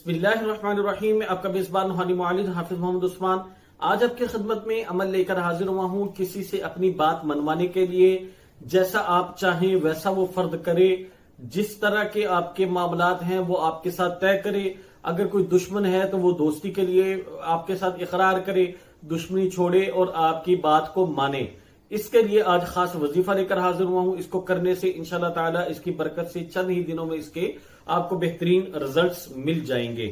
बिस्मिल्लाहिर्रहमानिर्रहीम। मैं आपका मेजबान रूहानी मुआलिज हाफिज मोहम्मद उस्मान आज आपकी खिदमत में अमल लेकर हाजिर हुआ हूं। किसी से अपनी बात मनवाने के लिए जैसा आप चाहें वैसा वो फर्द करे, जिस तरह के आपके मामलात हैं वो आपके साथ तय करे। अगर कोई दुश्मन है तो वो दोस्ती के लिए आपके साथ इकरार करे, दुश्मनी छोड़े और आपकी बात को माने। इसके लिए आज खास वजीफा लेकर हाजिर हुआ हूं। इसको करने से इंशाल्लाह ताला इसकी बरकत से चंद ही दिनों में इसके आपको बेहतरीन रिजल्ट्स मिल जाएंगे।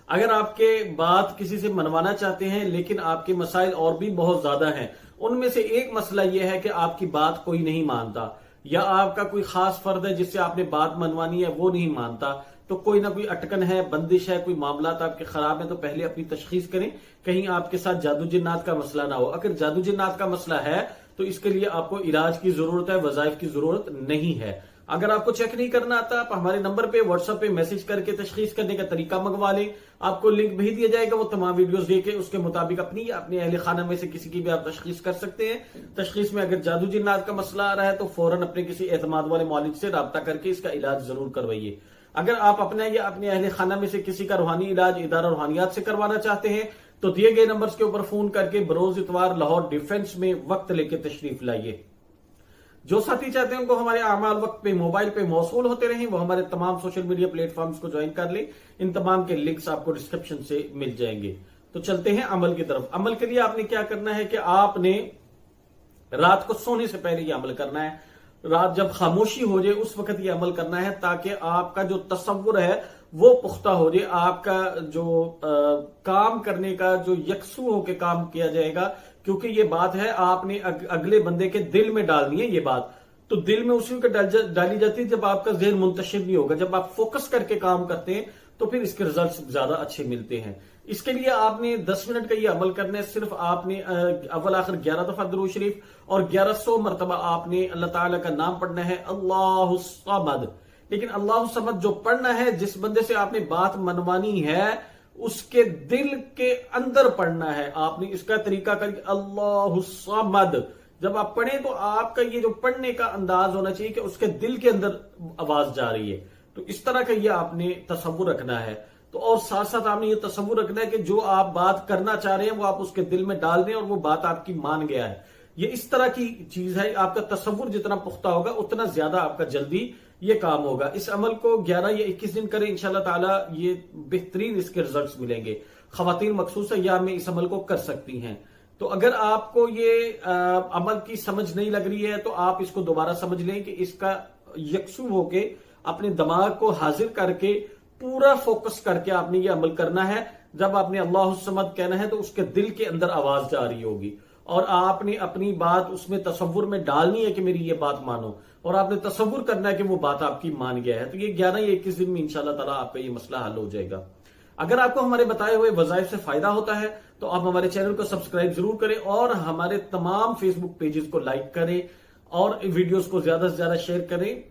अगर आपके बात किसी से मनवाना चाहते हैं लेकिन आपके मसाइल और भी बहुत ज्यादा हैं, उनमें से एक मसला यह है कि आपकी बात कोई नहीं मानता, या आपका कोई खास फर्द है जिससे आपने बात मनवानी है वो नहीं मानता, तो कोई ना कोई अटकन है, बंदिश है, कोई मामलात आपके खराब है, तो पहले अपनी तशखीस करें कहीं आपके साथ जादू जिन्नात का मसला ना हो। अगर जादू जिन्नात का मसला है तो इसके लिए आपको इलाज की जरूरत है, वजाइफ की जरूरत नहीं है। अगर आपको चेक नहीं करना आता, आप हमारे नंबर पे व्हाट्सएप पे मैसेज करके तशखीस करने का तरीका मंगवा लें। आपको लिंक भेज दिया जाएगा, वो तमाम वीडियोस देके उसके मुताबिक अपनी अपने अहले खाना में से किसी की भी आप तशखीस कर सकते हैं। तशखीस में अगर जादू जिन्नात का मसला आ रहा है तो फौरन अपने किसी एतमाद वाले मौलिक से राब्ता करके इसका इलाज जरूर करवाइए। अगर आप अपने या अपने अहले खाना में से किसी का रूहानी इलाज इदारा रूहानियात से करवाना चाहते हैं तो दिए गए नंबर्स के ऊपर फोन करके बरोज इतवार लाहौर डिफेंस में वक्त लेके तशरीफ लाइए। जो साथी चाहते हैं उनको हमारे आमाल वक्त पे मोबाइल पे मौसूल होते रहें, वो हमारे तमाम सोशल मीडिया प्लेटफॉर्म्स को ज्वाइन कर लें। इन तमाम के लिंक्स आपको डिस्क्रिप्शन से मिल जाएंगे। तो चलते हैं अमल की तरफ। अमल के लिए आपने क्या करना है कि आपने रात को सोने से पहले ये अमल करना है। रात जब खामोशी हो जाए उस वक्त ये अमल करना है, ताकि आपका जो तसव्वुर है वो पुख्ता हो जाए। आपका जो काम करने का जो यकसू होकर काम किया जाएगा, क्योंकि ये बात है आपने अगले बंदे के दिल में डालनी है। ये बात तो दिल में उसी को डाली जाती है जब आपका ज़हन मुंतशिर नहीं होगा। जब आप फोकस करके काम करते हैं तो फिर इसके रिजल्ट्स ज्यादा अच्छे मिलते हैं। इसके लिए आपने 10 मिनट का ये अमल करना है। सिर्फ आपने अव्वल आखिर 11 दफा दुरूद शरीफ और 1100 मरतबा आपने अल्लाह ताला का नाम पढ़ना है, अल्लाहु समद। लेकिन अल्लाहु समद जो पढ़ना है, जिस बंदे से आपने बात मनवानी है उसके दिल के अंदर पढ़ना है। आपने इसका तरीका करके अल्लाहु समद जब आप पढ़ें तो आपका ये जो पढ़ने का अंदाज होना चाहिए कि उसके दिल के अंदर आवाज जा रही है। तो इस तरह का ये आपने तसव्वुर रखना है। तो और साथ साथ आपने ये तसव्वुर रखना है कि जो आप बात करना चाह रहे हैं वो आप उसके दिल में डाल दें और वो बात आपकी मान गया है। ये इस तरह की चीज है। आपका तसव्वुर जितना पुख्ता होगा उतना ज्यादा आपका जल्दी ये काम होगा। इस अमल को 11 या 21 दिन करें, इंशाल्लाह ताला ये बेहतरीन इसके रिजल्ट्स मिलेंगे। खवातीन मखसूस अय्याम में इस अमल को कर सकती हैं। तो अगर आपको ये अमल की समझ नहीं लग रही है तो आप इसको दोबारा समझ लें कि इसका यकसू होके अपने दिमाग को हाजिर करके पूरा फोकस करके आपने ये अमल करना है। जब आपने अल्लाहु समद कहना है तो उसके दिल के अंदर आवाज जा रही होगी और आपने अपनी बात उसमें तसव्वुर में डालनी है कि मेरी ये बात मानो, और आपने तसव्वुर करना है कि वो बात आपकी मान गया है। तो ये 11 या 21 दिन में इंशाल्लाह ताला आपका ये मसला हल हो जाएगा। अगर आपको हमारे बताए हुए वज़ाइफ से फायदा होता है तो आप हमारे चैनल को सब्सक्राइब जरूर करें और हमारे तमाम फेसबुक पेजेस को लाइक करें और वीडियोस को ज्यादा से ज्यादा शेयर करें।